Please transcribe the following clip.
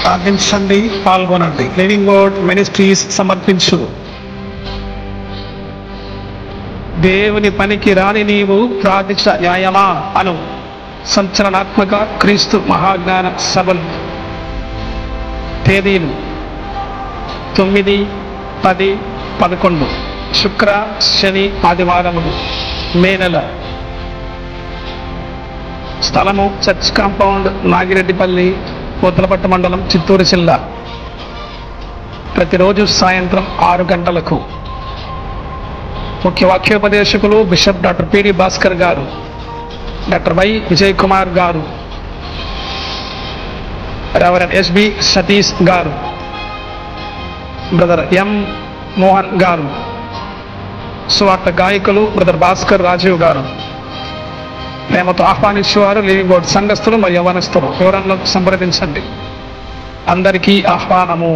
ప్రార్థించండి, పాల్గొనండి. Living word ministries సమర్పించు. దేవుని పనికి రాని నీవు ప్రార్థించ న్యాయమా అను సంచలనాత్మక క్రీస్తు మహాజ్ఞాన సభలు. తేదీలు 9, 10, 11 శుక్ర, శని, ఆదివారములు, మే నెల. స్థలము చర్చ్ కాంపౌండ్, నాగిరెడ్డిపల్లి, పూతలపట్టు మండలం, చిత్తూరు జిల్లా. ప్రతిరోజు సాయంత్రం 6 గంటలకు. ముఖ్య వాక్యోపదేశకులు బిషప్ డాక్టర్ పిడి భాస్కర్ గారు, డాక్టర్ వై విజయ్ కుమార్ గారు, రెవరెండ్ ఎస్బి సతీష్ గారు, బ్రదర్ ఎం మోహన్ గారు, సువార్త గాయకులు బ్రదర్ భాస్కర్ రాజీవ్ గారు. ప్రేమతో ఆహ్వానించేవారు లివింగ్ వర్డ్ సంఘస్థులు మరియు యవనస్తులు. వివరాలను సంప్రదించండి. అందరికీ ఆహ్వానము.